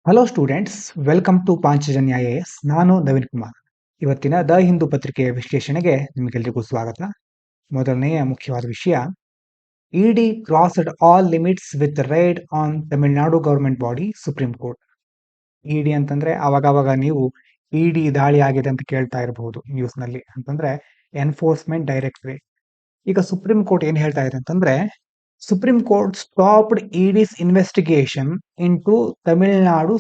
Hello students, welcome to Panchajanya IAS. ನಾನು ನವೀನ್ ಕುಮಾರ್. ಇವತ್ತಿನ the Hindu ಪತ್ರಿಕೆಯ ವಿಶ್ಲೇಷಣೆಗೆ ನಿಮಗೆಲ್ಲರಿಗೂ ಸ್ವಾಗತ. ಮೊದಲನೆಯ ಮುಖ್ಯವಾದ ವಿಷಯ, ED crossed all limits with raid on Tamil Nadu government body supreme court. ED ಅಂತಂದ್ರೆ ಅವಾಗವಾಗ ನೀವು ಇಡಿ ದಾಳಿ ಆಗಿದೆ ಅಂತ ಕೇಳ್ತಾ ಇರಬಹುದು ನ್ಯೂಸ್ನಲ್ಲಿ. ಅಂತಂದ್ರೆ ಎನ್ಫೋರ್ಸ್ಮೆಂಟ್ ಡೈರೆಕ್ಟರೇಟ್. ಈಗ ಸುಪ್ರೀಂ ಕೋರ್ಟ್ ಏನ್ ಹೇಳ್ತಾ ಇದೆ ಅಂತಂದ್ರೆ, supreme court stopped ED's investigation in to Tamil Nadu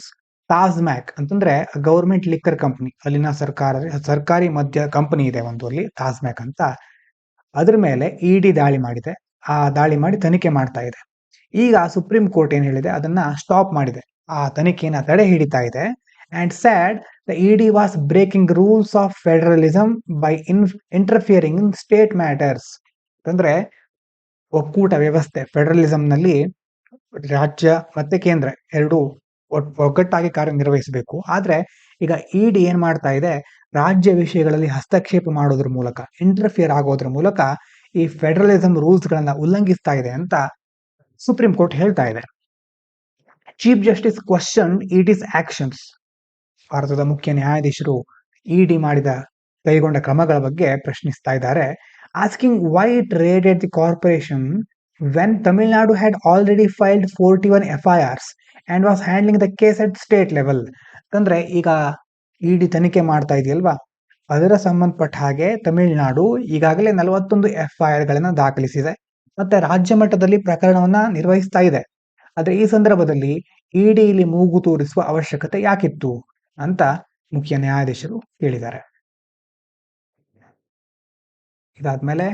TASMAC ಅಂತಂದ್ರೆ ಗವರ್ಮೆಂಟ್ ಲಿಕ್ಕರ್ ಕಂಪನಿ, ಅಲ್ಲಿನ ಸರ್ಕಾರಿ ಮದ್ಯ ಕಂಪನಿ ಇದೆ ಒಂದು, ಅಲ್ಲಿ ತಾಸ್ಮ್ಯಾಕ್ ಅಂತ. ಅದ್ರ ಮೇಲೆ ಇಡಿ ದಾಳಿ ಮಾಡಿದೆ. ಆ ದಾಳಿ ಮಾಡಿ ತನಿಖೆ ಮಾಡ್ತಾ ಇದೆ. ಈಗ ಸುಪ್ರೀಂ ಕೋರ್ಟ್ ಏನ್ ಹೇಳಿದೆ, ಅದನ್ನ ಸ್ಟಾಪ್ ಮಾಡಿದೆ, ಆ ತನಿಖೆನ ತಡೆ ಹಿಡಿತಾ ಇದೆ. And said the ED was breaking rules of federalism by interfering in state matters. ಅಂದ್ರೆ ಒಕ್ಕೂಟ ವ್ಯವಸ್ಥೆ, ಫೆಡರಲಿಸಂ ನಲ್ಲಿ ರಾಜ್ಯ ಮತ್ತೆ ಕೇಂದ್ರ ಎರಡು ಒಗ್ಗಟ್ಟಾಗಿ ಕಾರ್ಯನಿರ್ವಹಿಸಬೇಕು. ಆದ್ರೆ ಈಗ ಇಡಿ ಏನ್ ಮಾಡ್ತಾ ಇದೆ, ರಾಜ್ಯ ವಿಷಯಗಳಲ್ಲಿ ಹಸ್ತಕ್ಷೇಪ ಮಾಡೋದ್ರ ಮೂಲಕ, ಇಂಟರ್ಫಿಯರ್ ಆಗೋದ್ರ ಮೂಲಕ ಈ ಫೆಡರಲಿಸಂ ರೂಲ್ಸ್ ಗಳನ್ನ ಉಲ್ಲಂಘಿಸ್ತಾ ಇದೆ ಅಂತ ಸುಪ್ರೀಂ ಕೋರ್ಟ್ ಹೇಳ್ತಾ ಇದೆ. Chief justice question ED's actions. ಭಾರತದ ಮುಖ್ಯ ನ್ಯಾಯಾಧೀಶರು ಇಡಿ ಕೈಗೊಂಡ ಕ್ರಮಗಳ ಬಗ್ಗೆ ಪ್ರಶ್ನಿಸ್ತಾ ಇದ್ದಾರೆ. Asking why it raided the corporation when Tamil Nadu had already filed 41 FIRs and was handling the case at state level. ಅಂದ್ರೆ ಈಗ ಇಡಿ ತನಿಖೆ ಮಾಡ್ತಾ ಇದೆಯಲ್ವಾ, ಅದರ ಸಂಬಂಧಪಟ್ಟ ಹಾಗೆ ತಮಿಳುನಾಡು ಈಗಾಗಲೇ 41 FIR ಗಳನ್ನ ದಾಖಲಿಸಿದೆ ಮತ್ತೆ ರಾಜ್ಯ ಮಟ್ಟದಲ್ಲಿ ಪ್ರಕರಣವನ್ನ ನಿರ್ವಹಿಸ್ತಾ ಇದೆ. ಆದ್ರೆ ಈ ಸಂದರ್ಭದಲ್ಲಿ ಇಡಿ ಇಲ್ಲಿ ಮೂಗು ತೂರಿಸುವ ಅವಶ್ಯಕತೆ ಯಾಕಿತ್ತು ಅಂತ ಮುಖ್ಯ ನ್ಯಾಯಾಧೀಶರು ಹೇಳಿದ್ದಾರೆ. ಇದಾದ್ಮೇಲೆ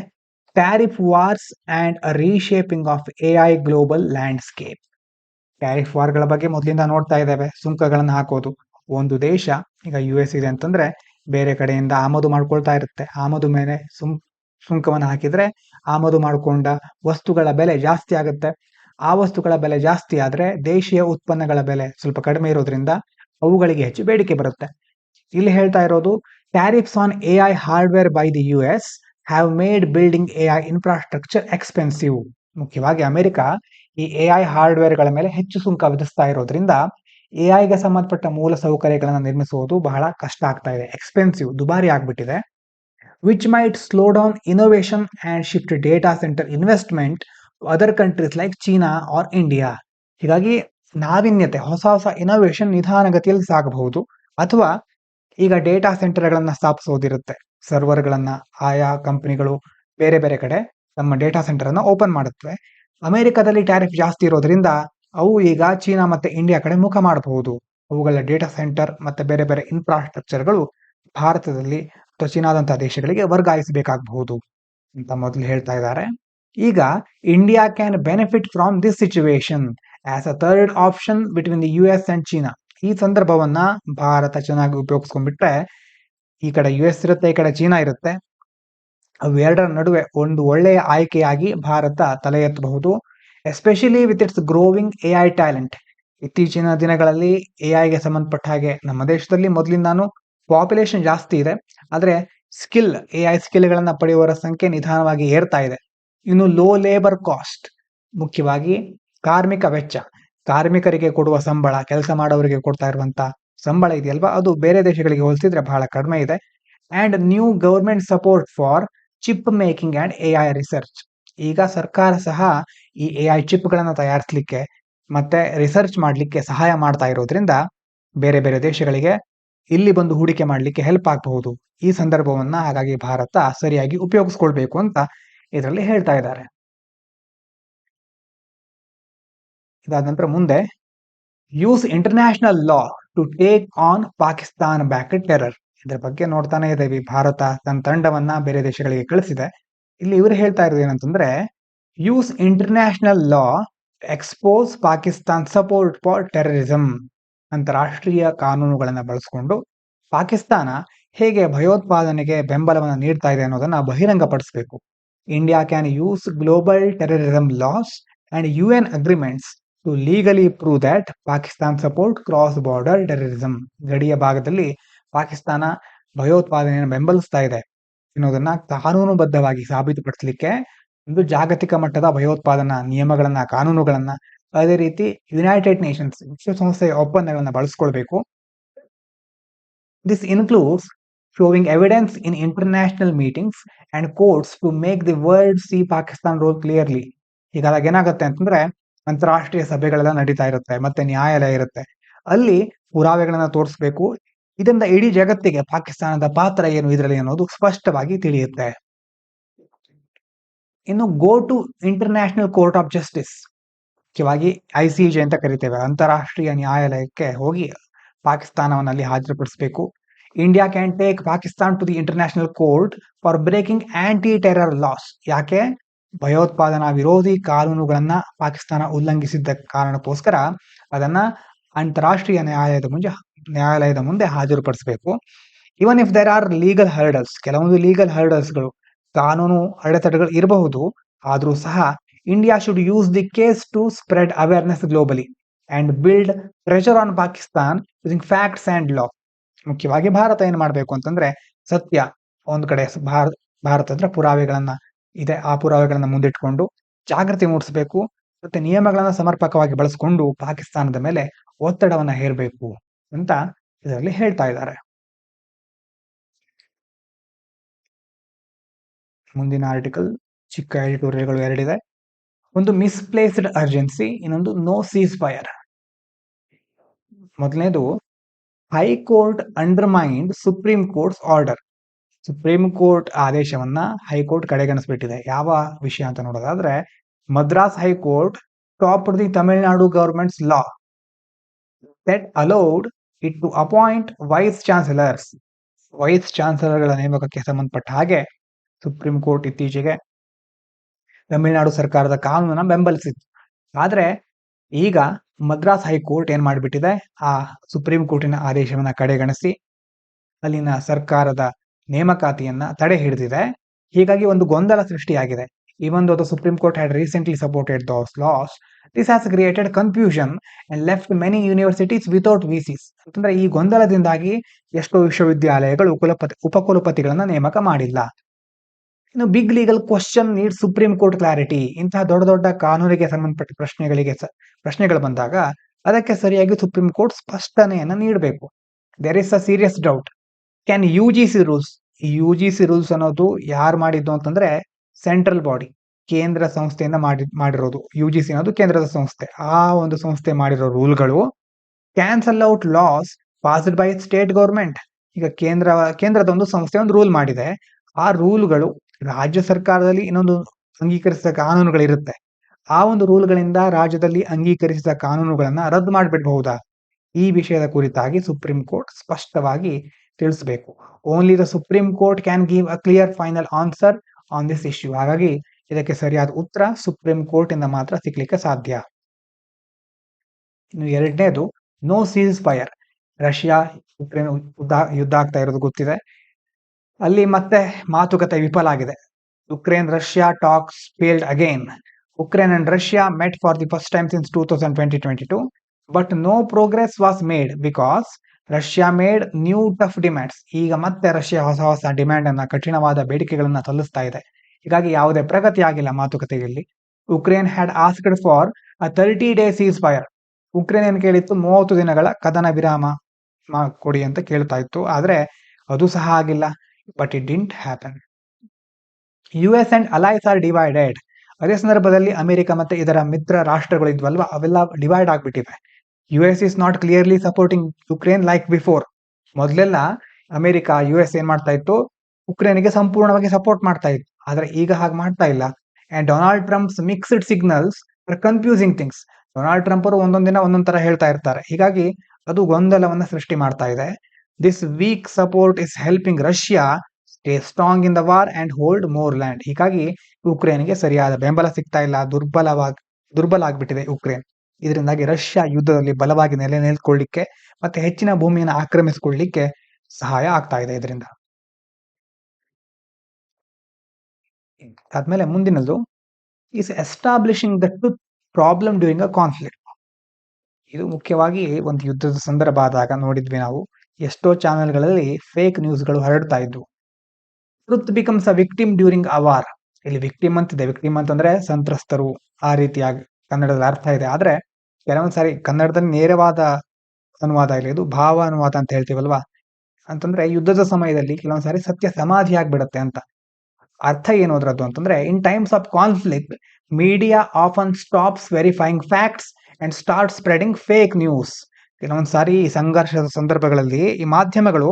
tariff wars and a reshaping of AI global landscape. Tariff ವಾರ್ಗಳ ಬಗ್ಗೆ ಮೊದಲಿಂದ ನೋಡ್ತಾ ಇದ್ದೇವೆ. ಸುಂಕಗಳನ್ನು ಹಾಕೋದು. ಒಂದು ದೇಶ, ಈಗ US ಇದೆ ಅಂತಂದ್ರೆ ಬೇರೆ ಕಡೆಯಿಂದ ಆಮದು ಮಾಡ್ಕೊಳ್ತಾ ಇರುತ್ತೆ. ಆಮದು ಮೇಲೆ ಸುಂಕವನ್ನು ಹಾಕಿದ್ರೆ ಆಮದು ಮಾಡಿಕೊಂಡ ವಸ್ತುಗಳ ಬೆಲೆ ಜಾಸ್ತಿ ಆಗುತ್ತೆ. ಆ ವಸ್ತುಗಳ ಬೆಲೆ ಜಾಸ್ತಿ ಆದ್ರೆ ದೇಶೀಯ ಉತ್ಪನ್ನಗಳ ಬೆಲೆ ಸ್ವಲ್ಪ ಕಡಿಮೆ ಇರೋದ್ರಿಂದ ಅವುಗಳಿಗೆ ಹೆಚ್ಚು ಬೇಡಿಕೆ ಬರುತ್ತೆ. ಇಲ್ಲಿ ಹೇಳ್ತಾ ಇರೋದು, tariffs on AI hardware by the US have made building AI infrastructure expensive. ಮುಖ್ಯವಾಗಿ ಅಮೆರಿಕ ಈ ಎಐ ಹಾರ್ಡ್ವೇರ್ ಗಳ ಮೇಲೆ ಹೆಚ್ಚು ಸುಂಕ ವಿಧಿಸ್ತಾ ಇರೋದ್ರಿಂದ ಎಐಗೆ ಸಂಬಂಧಪಟ್ಟ ಮೂಲ ಸೌಕರ್ಯಗಳನ್ನು ನಿರ್ಮಿಸುವುದು ಬಹಳ ಕಷ್ಟ ಆಗ್ತಾ ಇದೆ. ಎಕ್ಸ್ಪೆನ್ಸಿವ್, ದುಬಾರಿ ಆಗ್ಬಿಟ್ಟಿದೆ. Which might slow down innovation and shift data center investment other countries like China or India. ಹೀಗಾಗಿ ನಾವೀನ್ಯತೆ, ಹೊಸ ಹೊಸ ಇನೋವೇಷನ್ ನಿಧಾನಗತಿಯಲ್ಲಿ ಸಾಗಬಹುದು. ಅಥವಾ ಈಗ ಡೇಟಾ ಸೆಂಟರ್ಗಳನ್ನ ಸ್ಥಾಪಿಸೋದಿರುತ್ತೆ, ಸರ್ವರ್ಗಳನ್ನ ಆಯಾ ಕಂಪನಿಗಳು ಬೇರೆ ಬೇರೆ ಕಡೆ ತಮ್ಮ ಡೇಟಾ ಸೆಂಟರ್ ಅನ್ನ ಓಪನ್ ಮಾಡುತ್ತವೆ. ಅಮೆರಿಕದಲ್ಲಿ ಟ್ಯಾರಿಫ್ ಜಾಸ್ತಿ ಇರೋದ್ರಿಂದ ಅವು ಈಗ ಚೀನಾ ಮತ್ತೆ ಇಂಡಿಯಾ ಕಡೆ ಮುಖ ಮಾಡಬಹುದು. ಅವುಗಳ ಡೇಟಾ ಸೆಂಟರ್ ಮತ್ತೆ ಬೇರೆ ಬೇರೆ ಇನ್ಫ್ರಾಸ್ಟ್ರಕ್ಚರ್ಗಳು ಭಾರತದಲ್ಲಿ ಅಥವಾ ಚೀನಾದಂತಹ ದೇಶಗಳಿಗೆ ವರ್ಗಾಯಿಸಬೇಕಾಗಬಹುದು ಅಂತ ಮೊದಲು ಹೇಳ್ತಾ ಇದ್ದಾರೆ. ಈಗ India can benefit from this situation as a third option between the US and China. ಈ ಸಂದರ್ಭವನ್ನ ಭಾರತ ಚೆನ್ನಾಗಿ ಉಪಯೋಗಿಸ್ಕೊಂಡ್ಬಿಟ್ರೆ, ಈ ಕಡೆ US ಇರುತ್ತೆ, ಈ ಕಡೆ ಚೀನಾ ಇರುತ್ತೆ, ಅವೆರಡರ ನಡುವೆ ಒಂದು ಒಳ್ಳೆಯ ಆಯ್ಕೆಯಾಗಿ ಭಾರತ ತಲೆ ಎತ್ತಬಹುದು. Especially with its growing AI talent. ಇತ್ತೀಚಿನ ದಿನಗಳಲ್ಲಿ ಎಐಗೆ ಸಂಬಂಧಪಟ್ಟ ಹಾಗೆ ನಮ್ಮ ದೇಶದಲ್ಲಿ ಮೊದಲಿಂದಾನು ಪಾಪ್ಯುಲೇಷನ್ ಜಾಸ್ತಿ ಇದೆ, ಆದ್ರೆ ಎಐ ಸ್ಕಿಲ್ಗಳನ್ನ ಪಡೆಯುವವರ ಸಂಖ್ಯೆ ನಿಧಾನವಾಗಿ ಏರ್ತಾ ಇದೆ. ಇನ್ನು ಲೋ ಲೇಬರ್ ಕಾಸ್ಟ್, ಮುಖ್ಯವಾಗಿ ಕಾರ್ಮಿಕ ವೆಚ್ಚ, ಕಾರ್ಮಿಕರಿಗೆ ಕೊಡುವ ಸಂಬಳ, ಕೆಲಸ ಮಾಡೋರಿಗೆ ಕೊಡ್ತಾ ಇರುವಂತ ಸಂಬಳ ಇದೆಯಲ್ವಾ, ಅದು ಬೇರೆ ದೇಶಗಳಿಗೆ ಹೋಲಿಸಿದ್ರೆ ಬಹಳ ಕಡಿಮೆ ಇದೆ. And new government support for chip making and AI research. ಈಗ ಸರ್ಕಾರ ಸಹ ಈ ಎಐ ಚಿಪ್ ಗಳನ್ನ ತಯಾರಿಸಲಿಕ್ಕೆ ಮತ್ತೆ ರಿಸರ್ಚ್ ಮಾಡಲಿಕ್ಕೆ ಸಹಾಯ ಮಾಡ್ತಾ ಇರೋದ್ರಿಂದ ಬೇರೆ ಬೇರೆ ದೇಶಗಳಿಗೆ ಇಲ್ಲಿ ಬಂದು ಹೂಡಿಕೆ ಮಾಡಲಿಕ್ಕೆ ಹೆಲ್ಪ್ ಆಗಬಹುದು. ಈ ಸಂದರ್ಭವನ್ನ ಹಾಗಾಗಿ ಭಾರತ ಸರಿಯಾಗಿ ಉಪಯೋಗಿಸ್ಕೊಳ್ಬೇಕು ಅಂತ ಇದರಲ್ಲಿ ಹೇಳ್ತಾ ಇದ್ದಾರೆ. ಇದಾದ ನಂತರ ಮುಂದೆ, use international law to take on Pakistan backed terror. ಇದರ ಬಗ್ಗೆ ನೋಡ್ತಾನೆ ಇದ್ದೇವೆ. ಭಾರತ ತನ್ನ ತಂಡವನ್ನ ಬೇರೆ ದೇಶಗಳಿಗೆ ಕಳಿಸಿದೆ. ಇಲ್ಲಿ ಇವರು ಹೇಳ್ತಾ ಇರೋದು ಏನಂತಂದ್ರೆ, use international law expose Pakistan support for terrorism. ಅಂತಾರಾಷ್ಟ್ರೀಯ ಕಾನೂನುಗಳನ್ನ ಬಳಸಿಕೊಂಡು ಪಾಕಿಸ್ತಾನ ಹೇಗೆ ಭಯೋತ್ಪಾದನೆಗೆ ಬೆಂಬಲವನ್ನು ನೀಡ್ತಾ ಇದೆ ಅನ್ನೋದನ್ನ ಬಹಿರಂಗಪಡಿಸಬೇಕು. India can use global terrorism laws and UN agreements to legally prove that Pakistan support cross border terrorism. ಗಡಿಯ ಭಾಗದಲ್ಲಿ ಪಾಕಿಸ್ತಾನ ಭಯೋತ್ಪಾದನೆಯನ್ನು ಬೆಂಬಲಿಸ್ತಾ ಇದೆ ಅನ್ನೋದನ್ನ ಕಾನೂನುಬದ್ಧವಾಗಿ ಸಾಬೀತುಪಡಿಸಲಿಕ್ಕೆ ಒಂದು ಜಾಗತಿಕ ಮಟ್ಟದ ಭಯೋತ್ಪಾದನಾ ನಿಯಮಗಳನ್ನ, ಕಾನೂನುಗಳನ್ನ ಅದೇ ರೀತಿ ಯುನೈಟೆಡ್ ನೇಷನ್ಸ್ ವಿಶ್ವಸಂಸ್ಥೆಯ ಒಪ್ಪಂದಗಳನ್ನು ಬಳಸ್ಕೊಳ್ಬೇಕು. This includes showing evidence in international meetings and courts to make the world see Pakistan role clearly. ಹೀಗಾಗಿ ಏನಾಗುತ್ತೆ ಅಂತಂದ್ರೆ ಅಂತಾರಾಷ್ಟ್ರೀಯ ಸಭೆಗಳೆಲ್ಲ ನಡೀತಾ ಇರುತ್ತೆ, ಮತ್ತೆ ನ್ಯಾಯಾಲಯ ಇರುತ್ತೆ, ಅಲ್ಲಿ ಪುರಾವೆಗಳನ್ನ ತೋರಿಸ್ಬೇಕು. ಇದರಿಂದ ಇಡೀ ಜಗತ್ತಿಗೆ ಪಾಕಿಸ್ತಾನದ ಪಾತ್ರ ಏನು ಇದರಲ್ಲಿ ಅನ್ನೋದು ಸ್ಪಷ್ಟವಾಗಿ ತಿಳಿಯುತ್ತೆ. ಇನ್ನು go to international court of justice, ಮುಖ್ಯವಾಗಿ ICJ ಅಂತ ಕರಿತೇವೆ, ಅಂತಾರಾಷ್ಟ್ರೀಯ ನ್ಯಾಯಾಲಯಕ್ಕೆ ಹೋಗಿ ಪಾಕಿಸ್ತಾನವನ್ನು ಅಲ್ಲಿ ಹಾಜರುಪಡಿಸಬೇಕು. India can take Pakistan to the international court for breaking anti terror laws. ಯಾಕೆ? ಭಯೋತ್ಪಾದನಾ ವಿರೋಧಿ ಕಾನೂನುಗಳನ್ನ ಪಾಕಿಸ್ತಾನ ಉಲ್ಲಂಘಿಸಿದ್ದ ಕಾರಣಕ್ಕೋಸ್ಕರ ಅದನ್ನ ಅಂತಾರಾಷ್ಟ್ರೀಯ ನ್ಯಾಯಾಲಯದ ಮುಂದೆ ಹಾಜರುಪಡಿಸಬೇಕು. Even if there are legal hurdles, ಕೆಲವೊಂದು ಲೀಗಲ್ ಹರ್ಡಲ್ಸ್ಗಳು, ಕಾನೂನು ಅಡೆತಡೆಗಳು ಇರಬಹುದು, ಆದರೂ ಸಹ India should use the case to spread awareness globally and build pressure on Pakistan using facts and law. ಮುಖ್ಯವಾಗಿ ಭಾರತ ಏನ್ ಮಾಡಬೇಕು ಅಂತಂದ್ರೆ, ಸತ್ಯ ಒಂದ್ ಕಡೆ, ಭಾರತದ ಪುರಾವೆಗಳನ್ನ ಇದೆ, ಆ ಪುರಾವೆಗಳನ್ನ ಮುಂದಿಟ್ಕೊಂಡು ಜಾಗೃತಿ ಮೂಡಿಸಬೇಕು, ಮತ್ತೆ ನಿಯಮಗಳನ್ನ ಸಮರ್ಪಕವಾಗಿ ಬಳಸಿಕೊಂಡು ಪಾಕಿಸ್ತಾನದ ಮೇಲೆ ಒತ್ತಡವನ್ನ ಹೇರಬೇಕು ಅಂತ ಇದರಲ್ಲಿ ಹೇಳ್ತಾ ಇದ್ದಾರೆ. ಮುಂದಿನ ಆರ್ಟಿಕಲ್ ಚಿಕ್ಕ ಎಡಿಟೋರಿಯಲ್ಗಳು ಎರಡಿದೆ. ಒಂದು ಮಿಸ್ಪ್ಲೇಸ್ಡ್ ಅರ್ಜೆನ್ಸಿ, ಇನ್ನೊಂದು ನೋ ಸೀಸ್ ಫೈರ್. ಮೊದಲನೇದು high court undermined supreme court's order. Supreme court ಆದೇಶವನ್ನ ಹೈಕೋರ್ಟ್ ಕಡೆಗಣಿಸ್ಬಿಟ್ಟಿದೆ. ಯಾವ ವಿಷಯ ಅಂತ ನೋಡೋದಾದ್ರೆ, Madras high court stopped the Tamil Nadu government's law that allowed it to appoint vice chancellors. Vice ಚಾನ್ಸಲರ್ಗಳ ನೇಮಕಕ್ಕೆ ಸಂಬಂಧಪಟ್ಟ ಹಾಗೆ ಸುಪ್ರೀಂ ಕೋರ್ಟ್ ಇತ್ತೀಚೆಗೆ ತಮಿಳುನಾಡು ಸರ್ಕಾರದ ಕಾನೂನನ್ನ ಬೆಂಬಲಿಸಿತ್ತು. ಆದ್ರೆ ಈಗ ಮದ್ರಾಸ್ ಹೈಕೋರ್ಟ್ ಏನ್ ಮಾಡಿಬಿಟ್ಟಿದೆ, ಆ ಸುಪ್ರೀಂ ಕೋರ್ಟಿನ ಆದೇಶವನ್ನ ಕಡೆಗಣಿಸಿ ಅಲ್ಲಿನ ಸರ್ಕಾರದ ನೇಮಕಾತಿಯನ್ನ ತಡೆ ಹಿಡಿದಿದೆ. ಹೀಗಾಗಿ ಒಂದು ಗೊಂದಲ ಸೃಷ್ಟಿಯಾಗಿದೆ. Even though the Supreme Court had recently supported those laws, this has created confusion and left many universities without VCs. ಅಂತಂದ್ರೆ ಈ ಗೊಂದಲದಿಂದಾಗಿ ಎಷ್ಟೋ ವಿಶ್ವವಿದ್ಯಾಲಯಗಳು ಉಪಕುಲಪತಿಗಳನ್ನ ನೇಮಕ ಮಾಡಿಲ್ಲ. ಇನ್ನು big legal question need Supreme Court clarity. ಇಂತಹ ದೊಡ್ಡ ದೊಡ್ಡ ಕಾನೂನಿಗೆ ಸಂಬಂಧಪಟ್ಟ ಪ್ರಶ್ನೆಗಳು ಬಂದಾಗ ಅದಕ್ಕೆ ಸರಿಯಾಗಿ ಸುಪ್ರೀಂ ಕೋರ್ಟ್ ಸ್ಪಷ್ಟನೆಯನ್ನ ನೀಡಬೇಕು. There is a serious doubt, can UGC rules, ಈ UGC ರೂಲ್ಸ್ ಅನ್ನೋದು ಯಾರು ಮಾಡಿದ್ದು ಅಂತಂದ್ರೆ ಸೆಂಟ್ರಲ್ ಬಾಡಿ, ಕೇಂದ್ರ ಸಂಸ್ಥೆಯಿಂದ ಮಾಡಿರೋದು. UGC ಅನ್ನೋದು ಕೇಂದ್ರದ ಸಂಸ್ಥೆ. ಆ ಒಂದು ಸಂಸ್ಥೆ ಮಾಡಿರೋ ರೂಲ್ಗಳು cancel out laws passed by state government. ಈಗ ಕೇಂದ್ರದ ಒಂದು ಸಂಸ್ಥೆ ಒಂದು ರೂಲ್ ಮಾಡಿದೆ, ಆ ರೂಲ್ಗಳು ರಾಜ್ಯ ಸರ್ಕಾರದಲ್ಲಿ ಇನ್ನೊಂದು ಅಂಗೀಕರಿಸಿದ ಕಾನೂನುಗಳಿರುತ್ತೆ, ಆ ಒಂದು ರೂಲ್ಗಳಿಂದ ರಾಜ್ಯದಲ್ಲಿ ಅಂಗೀಕರಿಸಿದ ಕಾನೂನುಗಳನ್ನ ರದ್ದು ಮಾಡಿಬಿಡಬಹುದಾ? ಈ ವಿಷಯದ ಕುರಿತಾಗಿ ಸುಪ್ರೀಂ ಕೋರ್ಟ್ ಸ್ಪಷ್ಟವಾಗಿ ತಿಳಿಸಬೇಕು. Only the supreme court can give a clear final answer on this issue. ಹಾಗಾಗಿ ಇದಕ್ಕೆ ಸರಿಯಾದ ಉತ್ತರ ಸುಪ್ರೀಂ ಕೋರ್ಟ್ ಇಂದ ಮಾತ್ರ ಸಿಗ್ಲಿಕ್ಕೆ ಸಾಧ್ಯ. ಇನ್ನು ಎರಡನೇದು no ceasefire. Russia Ukraine ಯುದ್ಧ ಆಗ್ತಾ ಇರೋದು ಗೊತ್ತಿದೆ. ಅಲ್ಲಿ ಮತ್ತೆ ಮಾತುಕತೆ ವಿಫಲ ಆಗಿದೆ. Ukraine Russia talks failed again. Ukraine and Russia met for the first time since 2020-22, but no progress was made because Russia made new tough demands. ಈಗ ಮತ್ತೆ ರಷ್ಯಾ ಹೊಸ ಡಿಮ್ಯಾಂಡ್ ಅನ್ನ, ಕಠಿಣವಾದ ಬೇಡಿಕೆಗಳನ್ನ ಸಲ್ಲಿಸ್ತಾ ಇದೆ. ಹೀಗಾಗಿ ಯಾವುದೇ ಪ್ರಗತಿ ಆಗಿಲ್ಲ ಮಾತುಕತೆಯಲ್ಲಿ. Ukraine had asked for a 30-day seize fire. Ukraine ಏನ್ ಕೇಳಿತ್ತು, 30 ದಿನಗಳ ಕದನ ವಿರಾಮ ಕೊಡಿ ಅಂತ ಕೇಳ್ತಾ ಇತ್ತು. ಆದ್ರೆ ಅದು ಸಹ ಆಗಿಲ್ಲ. But it didn't happen. US and allies are divided. ಅದೇ ಸಂದರ್ಭದಲ್ಲಿ ಅಮೆರಿಕ ಮತ್ತೆ ಇದರ ಮಿತ್ರ ರಾಷ್ಟ್ರಗಳು ಇದ್ವಲ್ವಾ, ಅವೆಲ್ಲ ಡಿವೈಡ್ ಆಗ್ಬಿಟ್ಟಿವೆ. US is not clearly supporting Ukraine like before. ಮೊದಲೆಲ್ಲ ಅಮೆರಿಕ US ಏನ್ ಮಾಡ್ತಾ ಇತ್ತು, ಉಕ್ರೇನ್ಗೆ ಸಂಪೂರ್ಣವಾಗಿ ಸಪೋರ್ಟ್ ಮಾಡ್ತಾ ಇತ್ತು. ಆದ್ರೆ ಈಗ ಹಾಗೆ ಮಾಡ್ತಾ ಇಲ್ಲ. And Donald Trump's mixed signals are confusing things. Donald Trump ಅವರು ಒಂದೊಂದ್ ದಿನ ಒಂದೊಂದ್ ತರ ಹೇಳ್ತಾ ಇರ್ತಾರೆ. ಹೀಗಾಗಿ ಅದು ಗೊಂದಲವನ್ನ ಸೃಷ್ಟಿ ಮಾಡ್ತಾ ಇದೆ. This week support is helping Russia stay strong in the war and hold more land. ಹೀಗಾಗಿ ಯುಕ್ರೇನ್ಗೆ ಸರಿಯಾದ ಬೆಂಬಲ ಸಿಗ್ತಾ ಇಲ್ಲ, ದುರ್ಬಲ ಆಗ್ಬಿಟ್ಟಿದೆ ಯುಕ್ರೇನ್. ಇದರಿಂದಾಗಿ ರಷ್ಯಾ ಯುದ್ಧದಲ್ಲಿ ಬಲವಾಗಿ ನಿಲ್ಕೊಳ್ಳಿಕ್ಕೆ ಮತ್ತೆ ಹೆಚ್ಚಿನ ಭೂಮಿಯನ್ನು ಆಕ್ರಮಿಸಿಕೊಳ್ಳಿಕ್ಕೆ ಸಹಾಯ ಆಗ್ತಾ ಇದೆ ಇದರಿಂದ. ಆದ್ಮೇಲೆ ಮುಂದಿನದು is establishing the truth problem during a conflict. ಇದು ಮುಖ್ಯವಾಗಿ ಒಂದು ಯುದ್ಧದ ಸಂದರ್ಭ ಆದಾಗ ನೋಡಿದ್ವಿ ನಾವು, ಎಷ್ಟೋ ಚಾನೆಲ್ಗಳಲ್ಲಿ ಫೇಕ್ ನ್ಯೂಸ್ಗಳು ಹರಡ್ತಾ ಇದ್ವು. Truth becomes a victim during a war. ಇಲ್ಲಿ ವಿಕ್ಟಿಮ್ ಅಂತಿದೆ. ವಿಕ್ಟಿಮ್ ಅಂತಂದ್ರೆ ಸಂತ್ರಸ್ತರು, ಆ ರೀತಿಯಾಗಿ ಕನ್ನಡದಲ್ಲಿ ಅರ್ಥ ಇದೆ. ಆದ್ರೆ ಕೆಲವೊಂದ್ಸಾರಿ ಕನ್ನಡದಲ್ಲಿ ನೇರವಾದ ಅನುವಾದ ಇಲ್ಲ, ಇದು ಭಾವ ಅನುವಾದ ಅಂತ ಹೇಳ್ತೀವಲ್ವಾ. ಅಂತಂದ್ರೆ ಯುದ್ಧದ ಸಮಯದಲ್ಲಿ ಕೆಲವೊಂದ್ಸಾರಿ ಸತ್ಯ ಸಮಾಧಿ ಆಗ್ಬಿಡತ್ತೆ ಅಂತ. ಅರ್ಥ ಏನು ಅದ್ರದ್ದು ಅಂತಂದ್ರೆ, in times of conflict media often stops verifying facts and start spreading fake news. ಕೆಲವೊಂದ್ಸಾರಿ ಈ ಸಂಘರ್ಷದ ಸಂದರ್ಭಗಳಲ್ಲಿ ಈ ಮಾಧ್ಯಮಗಳು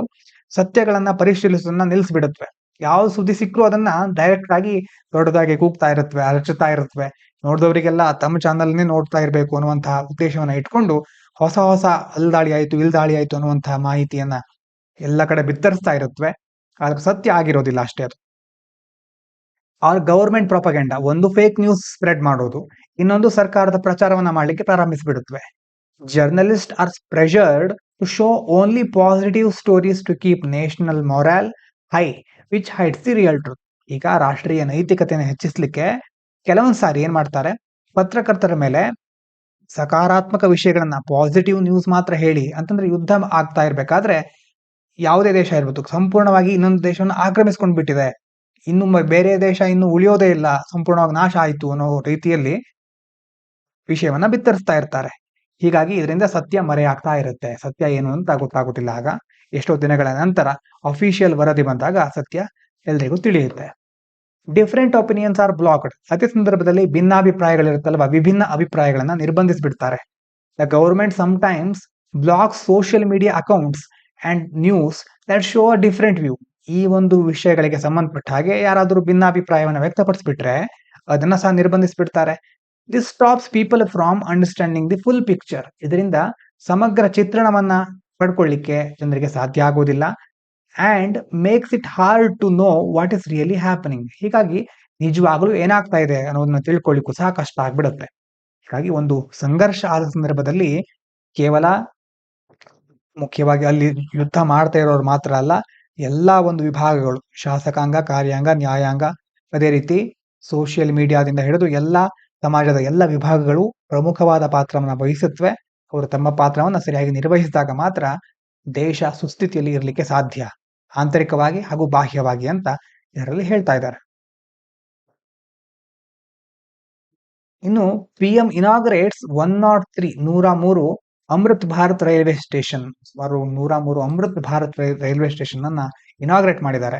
ಸತ್ಯಗಳನ್ನ ಪರಿಶೀಲಿಸೋದನ್ನ ನಿಲ್ಲಿಸ್ಬಿಡುತ್ತವೆ. ಯಾವ ಸುದ್ದಿ ಸಿಕ್ಕರೂ ಅದನ್ನ ಡೈರೆಕ್ಟ್ ಆಗಿ ದೊಡ್ಡದಾಗಿ ಕೂಗ್ತಾ ಇರುತ್ತವೆ, ಅರಚುತ್ತಾ ಇರುತ್ತವೆ. ನೋಡಿದವರಿಗೆಲ್ಲ ತಮ್ಮ ಚಾನಲ್ನೇ ನೋಡ್ತಾ ಇರಬೇಕು ಅನ್ನುವಂತಹ ಉದ್ದೇಶವನ್ನ ಇಟ್ಕೊಂಡು ಹೊಸ ಹೊಸ ಅಲ್ದಾಳಿ ಆಯ್ತು ಇಲ್ದಾಳಿ ಆಯ್ತು ಅನ್ನುವಂತಹ ಮಾಹಿತಿಯನ್ನ ಎಲ್ಲ ಕಡೆ ಬಿತ್ತರಿಸ್ತಾ ಇರುತ್ತವೆ. ಆದ್ರೆ ಸತ್ಯ ಆಗಿರೋದಿಲ್ಲ ಅಷ್ಟೇ ಅದು. ಆರ್ ಗವರ್ಮೆಂಟ್ ಪ್ರಾಪಗೆಂಡ, ಒಂದು ಫೇಕ್ ನ್ಯೂಸ್ ಸ್ಪ್ರೆಡ್ ಮಾಡೋದು, ಇನ್ನೊಂದು ಸರ್ಕಾರದ ಪ್ರಚಾರವನ್ನ ಮಾಡ್ಲಿಕ್ಕೆ ಪ್ರಾರಂಭಿಸಿಬಿಡುತ್ತವೆ. Journalist are pressured to show only positive stories to keep national morale high which hides the real truth. ಈಗ ರಾಷ್ಟ್ರೀಯ ನೈತಿಕತೆಯನ್ನು ಹೆಚ್ಚಿಸಲಿಕ್ಕೆ ಕೆಲವೊಂದ್ ಸಾರಿ ಏನ್ ಮಾಡ್ತಾರೆ, ಪತ್ರಕರ್ತರ ಮೇಲೆ ಸಕಾರಾತ್ಮಕ ವಿಷಯಗಳನ್ನ, ಪಾಸಿಟಿವ್ ನ್ಯೂಸ್ ಮಾತ್ರ ಹೇಳಿ. ಅಂತಂದ್ರೆ ಯುದ್ಧ ಆಗ್ತಾ ಇರ್ಬೇಕಾದ್ರೆ ಯಾವುದೇ ದೇಶ ಇರ್ಬೋದು, ಸಂಪೂರ್ಣವಾಗಿ ಇನ್ನೊಂದು ದೇಶವನ್ನು ಆಕ್ರಮಿಸ್ಕೊಂಡು ಬಿಟ್ಟಿದೆ, ಇನ್ನು ಬೇರೆ ದೇಶ ಇನ್ನು ಉಳಿಯೋದೇ ಇಲ್ಲ, ಸಂಪೂರ್ಣವಾಗಿ ನಾಶ ಆಯ್ತು ಅನ್ನೋ ರೀತಿಯಲ್ಲಿ ವಿಷಯವನ್ನ ಬಿತ್ತರಿಸ್ತಾ ಇರ್ತಾರೆ. ಹೀಗಾಗಿ ಇದರಿಂದ ಸತ್ಯ ಮರೆಯಾಗ್ತಾ ಇರುತ್ತೆ. ಸತ್ಯ ಏನು ಅಂತ ಗೊತ್ತಾಗುತ್ತಿಲ್ಲ. ಆಗ ಎಷ್ಟೋ ದಿನಗಳ ನಂತರ ಅಫಿಷಿಯಲ್ ವರದಿ ಬಂದಾಗ ಸತ್ಯ ಎಲ್ರಿಗೂ ತಿಳಿಯುತ್ತೆ. Different opinions are blocked. ಅದೇ ಸಂದರ್ಭದಲ್ಲಿ ಭಿನ್ನಾಭಿಪ್ರಾಯಗಳಿರುತ್ತಲ್ವಾ, ವಿಭಿನ್ನ ಅಭಿಪ್ರಾಯಗಳನ್ನ ನಿರ್ಬಂಧಿಸಿಬಿಡ್ತಾರೆ. The government sometimes block social media accounts and news that show a different view. ಈ ಒಂದು ವಿಷಯಗಳಿಗೆ ಸಂಬಂಧಪಟ್ಟ ಹಾಗೆ ಯಾರಾದರೂ ಭಿನ್ನಾಭಿಪ್ರಾಯವನ್ನು ವ್ಯಕ್ತಪಡಿಸ್ಬಿಟ್ರೆ ಅದನ್ನ ಸಹ ನಿರ್ಬಂಧಿಸ್ಬಿಡ್ತಾರೆ. This stops people from understanding the full picture. ಇದರಿಂದ ಸಮಗ್ರ ಚಿತ್ರಣವನ್ನ ಪಡ್ಕೊಳ್ಳಿಕ್ಕೆ ಜನರಿಗೆ ಸಾಧ್ಯ ಆಗೋದಿಲ್ಲ. And makes it hard to know what is really happening. ಹೀಗಾಗಿ ನಿಜವಾಗ್ಲೂ ಏನಾಗ್ತಾ ಇದೆ ಅನ್ನೋದನ್ನ ತಿಳ್ಕೊಳ್ಳಿಕ್ಕೂ ಸಹ ಕಷ್ಟ ಆಗ್ಬಿಡುತ್ತೆ. ಹೀಗಾಗಿ ಒಂದು ಸಂಘರ್ಷ ಆದ ಸಂದರ್ಭದಲ್ಲಿ ಕೇವಲ ಮುಖ್ಯವಾಗಿ ಅಲ್ಲಿ ಯುದ್ಧ ಮಾಡ್ತಾ ಇರೋರು ಮಾತ್ರ ಅಲ್ಲ, ಎಲ್ಲಾ ಒಂದು ವಿಭಾಗಗಳು, ಶಾಸಕಾಂಗ, ಕಾರ್ಯಾಂಗ, ನ್ಯಾಯಾಂಗ, ಅದೇ ರೀತಿ ಸೋಷಿಯಲ್ ಮೀಡಿಯಾದಿಂದ ಹಿಡಿದು ಎಲ್ಲಾ ಸಮಾಜದ ಎಲ್ಲ ವಿಭಾಗಗಳು ಪ್ರಮುಖವಾದ ಪಾತ್ರವನ್ನ ವಹಿಸುತ್ತವೆ. ಅವರು ತಮ್ಮ ಪಾತ್ರವನ್ನ ಸರಿಯಾಗಿ ನಿರ್ವಹಿಸಿದಾಗ ಮಾತ್ರ ದೇಶ ಸುಸ್ಥಿತಿಯಲ್ಲಿ ಇರಲಿಕ್ಕೆ ಸಾಧ್ಯ, ಆಂತರಿಕವಾಗಿ ಹಾಗೂ ಬಾಹ್ಯವಾಗಿ ಅಂತ ಇದರಲ್ಲಿ ಹೇಳ್ತಾ ಇದ್ದಾರೆ. ಇನ್ನು PM ಇನಾಗ್ರೇಟ್ಸ್ 103 Amrit Bharat railway station. ಸುಮಾರು 103 ಅಮೃತ್ ಭಾರತ್ ರೈಲ್ವೆ ಸ್ಟೇಷನ್ ಅನ್ನ ಇನಾಗ್ರೇಟ್ ಮಾಡಿದ್ದಾರೆ,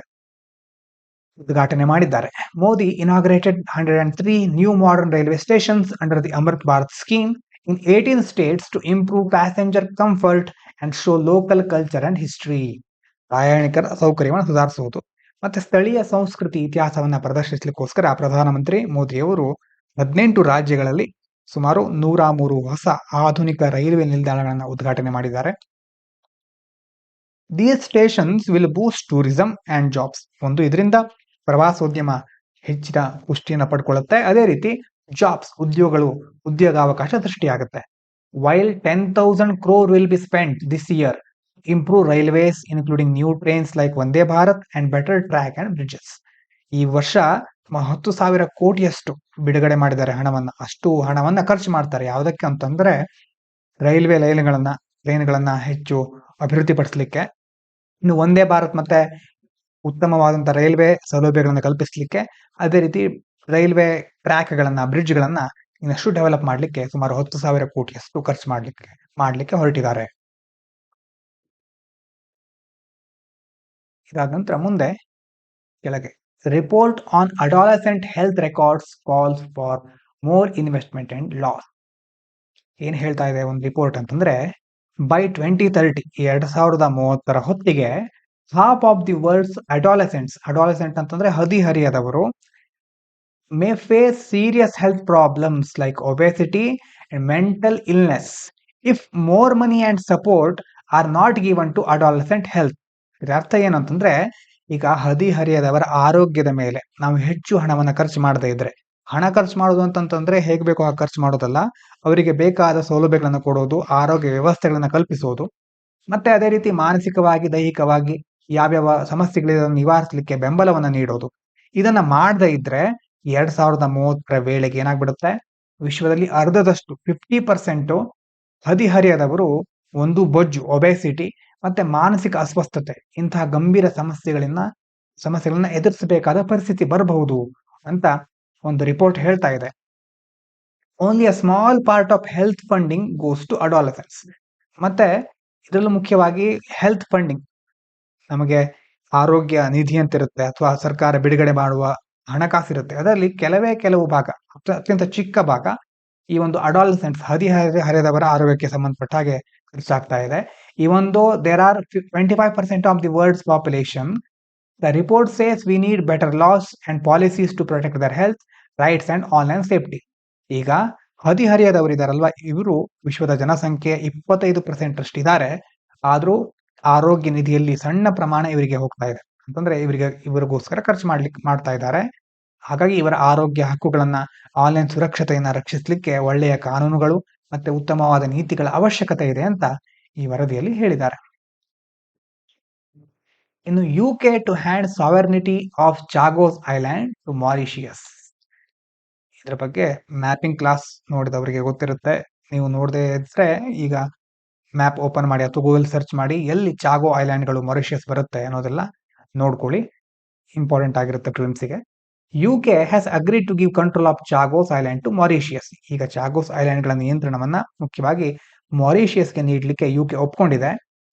ಉದ್ಘಾಟನೆ ಮಾಡಿದ್ದಾರೆ. Modi inaugurated 103 new modern railway stations under the Amrit Bharat scheme in 18 states to improve passenger comfort and show local culture and history. ಪ್ರಯಾಣಿಕರ ಸೌಕರ್ಯವನ್ನು ಸುಧಾರಿಸುವುದು ಮತ್ತೆ ಸ್ಥಳೀಯ ಸಂಸ್ಕೃತಿ ಇತಿಹಾಸವನ್ನ ಪ್ರದರ್ಶಿಸಲಿಕ್ಕೋಸ್ಕರ ಪ್ರಧಾನಮಂತ್ರಿ ಮೋದಿಯವರು 18 ರಾಜ್ಯಗಳಲ್ಲಿ ಸುಮಾರು 103 ಹೊಸ ಆಧುನಿಕ ರೈಲ್ವೆ ನಿಲ್ದಾಣಗಳನ್ನು ಉದ್ಘಾಟನೆ ಮಾಡಿದ್ದಾರೆ. These stations will Boost tourism and jobs. ಒಂದು ಇದರಿಂದ ಪ್ರವಾಸೋದ್ಯಮ ಹೆಚ್ಚಿನ ಪುಷ್ಟಿಯನ್ನು ಪಡ್ಕೊಳ್ಳುತ್ತೆ, ಅದೇ ರೀತಿ ಜಾಬ್ಸ್, ಉದ್ಯೋಗಾವಕಾಶ ಸೃಷ್ಟಿಯಾಗುತ್ತೆ. While 10,000 crore will be spent this year improve railways including new trains like Vande Bharat and better track and bridges. ಈ ವರ್ಷ 10,000 ಕೋಟಿಯಷ್ಟು ಬಿಡುಗಡೆ ಮಾಡಿದ್ದಾರೆ ಹಣವನ್ನ. ಅಷ್ಟು ಹಣವನ್ನ ಖರ್ಚು ಮಾಡ್ತಾರೆ ಯಾವುದಕ್ಕೆ ಅಂತಂದ್ರೆ ರೈಲ್ವೆ ಲೈನ್ಗಳನ್ನ ಹೆಚ್ಚು ಅಭಿವೃದ್ಧಿ ಪಡಿಸಲಿಕ್ಕೆ, ಇನ್ನು ವಂದೇ ಭಾರತ್ ಮತ್ತೆ ಉತ್ತಮವಾದಂತಹ ರೈಲ್ವೆ ಸೌಲಭ್ಯಗಳನ್ನು ಕಲ್ಪಿಸಲಿಕ್ಕೆ, ಅದೇ ರೀತಿ ರೈಲ್ವೆ ಟ್ರ್ಯಾಕ್ಗಳನ್ನ, ಬ್ರಿಡ್ಜ್ಗಳನ್ನ ಇನ್ನಷ್ಟು ಡೆವಲಪ್ ಮಾಡಲಿಕ್ಕೆ ಸುಮಾರು 10,000 ಕೋಟಿಯಷ್ಟು ಖರ್ಚು ಮಾಡಲಿಕ್ಕೆ ಹೊರಟಿದ್ದಾರೆ. ಇದಾದ ನಂತರ ಮುಂದೆ ಕೆಳಗೆ report on adolescent health records calls for more investment and loss. ಏನ್ ಹೇಳ್ತಾ ಇದೆ ಒಂದು ರಿಪೋರ್ಟ್ ಅಂತಂದ್ರೆ, ಬೈ 2030 2030 ಹೊತ್ತಿಗೆ half of the world's adolescent ಅಂತಂದ್ರೆ ಹದಿಹರಿಯದವರು may face serious health problems like obesity and mental illness if more money and support are not given to adolescent health. ಇದರ ಅರ್ಥ ಏನಂತಂದ್ರೆ, ಈಗ ಹದಿಹರಿಯದವರ ಆರೋಗ್ಯದ ಮೇಲೆ ನಾವು ಹೆಚ್ಚು ಹಣವನ್ನ ಖರ್ಚು ಮಾಡದೇ ಇದ್ರೆ, ಹಣ ಖರ್ಚು ಮಾಡೋದು ಅಂತಂತಂದ್ರೆ ಹೇಗೆ ಬೇಕೋ ಹಾಗೆ ಖರ್ಚು ಮಾಡೋದಲ್ಲ, ಅವರಿಗೆ ಬೇಕಾದ ಸೌಲಭ್ಯಗಳನ್ನು ಕೊಡೋದು, ಆರೋಗ್ಯ ವ್ಯವಸ್ಥೆಗಳನ್ನ ಕಲ್ಪಿಸೋದು, ಮತ್ತೆ ಅದೇ ರೀತಿ ಮಾನಸಿಕವಾಗಿ, ದೈಹಿಕವಾಗಿ ಯಾವ್ಯಾವ ಸಮಸ್ಯೆಗಳಿದೆ ನಿವಾರಿಸಲಿಕ್ಕೆ ಬೆಂಬಲವನ್ನ ನೀಡೋದು. ಇದನ್ನ ಮಾಡದೇ ಇದ್ರೆ 2030 ವೇಳೆಗೆ ಏನಾಗ್ಬಿಡುತ್ತೆ, ವಿಶ್ವದಲ್ಲಿ ಅರ್ಧದಷ್ಟು 50% ಹದಿಹರಿಯದವರು ಒಂದು ಬೊಜ್ಜು, ಒಬೆಸಿಟಿ ಮತ್ತೆ ಮಾನಸಿಕ ಅಸ್ವಸ್ಥತೆ, ಇಂತಹ ಗಂಭೀರ ಸಮಸ್ಯೆಗಳನ್ನ ಎದುರಿಸಬೇಕಾದ ಪರಿಸ್ಥಿತಿ ಬರಬಹುದು ಅಂತ ಒಂದು ರಿಪೋರ್ಟ್ ಹೇಳ್ತಾ ಇದೆ. Only a small part of health funding goes to adolescence. ಮತ್ತೆ ಇದರಲ್ಲೂ ಮುಖ್ಯವಾಗಿ ಹೆಲ್ತ್ ಫಂಡಿಂಗ್, ನಮಗೆ ಆರೋಗ್ಯ ನಿಧಿ ಅಂತ ಇರುತ್ತೆ ಅಥವಾ ಸರ್ಕಾರ ಬಿಡುಗಡೆ ಮಾಡುವ ಹಣಕಾಸಿರುತ್ತೆ, ಅದರಲ್ಲಿ ಕೆಲವು ಭಾಗ, ಅತ್ಯಂತ ಚಿಕ್ಕ ಭಾಗ ಈ ಒಂದು ಅಡಾಲಸೆಂಟ್ಸ್ ಹದಿಹರೆಯದವರ ಆರೋಗ್ಯಕ್ಕೆ ಸಂಬಂಧಪಟ್ಟ ಹಾಗೆ ಖರ್ಚಾಗ್ತಾ ಇದೆ. ಈ ಒಂದು there are 25% of the world's population, the report says we need better laws and policies to protect their health rights and online safety. ಈಗ ಹದಿಹರೆಯದವರಿದಾರಲ್ವಾ, ಇವರು ವಿಶ್ವದ ಜನಸಂಖ್ಯೆ 25% ಅಷ್ಟಿದ್ದಾರೆ. ಆದ್ರೂ ಆರೋಗ್ಯ ನಿಧಿಯಲ್ಲಿ ಸಣ್ಣ ಪ್ರಮಾಣ ಇವರಿಗೆ ಹೋಗ್ತಾ ಇದೆ, ಅಂತಂದ್ರೆ ಇವರಿಗೋಸ್ಕರ ಖರ್ಚು ಮಾಡ್ತಾ ಇದ್ದಾರೆ. ಹಾಗಾಗಿ ಇವರ ಆರೋಗ್ಯ ಹಕ್ಕುಗಳನ್ನ, ಆನ್ಲೈನ್ ಸುರಕ್ಷತೆಯನ್ನ ರಕ್ಷಿಸಲಿಕ್ಕೆ ಒಳ್ಳೆಯ ಕಾನೂನುಗಳು ಮತ್ತೆ ಉತ್ತಮವಾದ ನೀತಿಗಳ ಅವಶ್ಯಕತೆ ಇದೆ ಅಂತ ಈ ವರದಿಯಲ್ಲಿ ಹೇಳಿದ್ದಾರೆ. ಇನ್ನು UK to hand sovereignty of Chagos island to Mauritius. ಇದ್ರ ಬಗ್ಗೆ ಮ್ಯಾಪಿಂಗ್ ಕ್ಲಾಸ್ ನೋಡಿದವರಿಗೆ ಗೊತ್ತಿರುತ್ತೆ. ನೀವು ನೋಡದೇ ಇದ್ರೆ ಈಗ ಮ್ಯಾಪ್ ಓಪನ್ ಮಾಡಿ ಅಥವಾ ಗೂಗಲ್ ಸರ್ಚ್ ಮಾಡಿ ಎಲ್ಲಿ ಚಾಗೋ ಐಲ್ಯಾಂಡ್ಗಳು ಮಾರಿಷಿಯಸ್ ಬರುತ್ತೆ ಅನ್ನೋದೆಲ್ಲ ನೋಡ್ಕೊಳ್ಳಿ, ಇಂಪಾರ್ಟೆಂಟ್ ಆಗಿರುತ್ತೆ ಪ್ರಿಲಿಮ್ಸ್ಗೆ. UK has agreed to give control of Chagos island to Mauritius. ಈಗ ಚಾಗೋಸ್ ಐಲ್ಯಾಂಡ್ಗಳ ನಿಯಂತ್ರಣವನ್ನ ಮುಖ್ಯವಾಗಿ ಮಾರಿಷಿಯಸ್ಗೆ ನೀಡಲಿಕ್ಕೆ UK ಒಪ್ಕೊಂಡಿದೆ.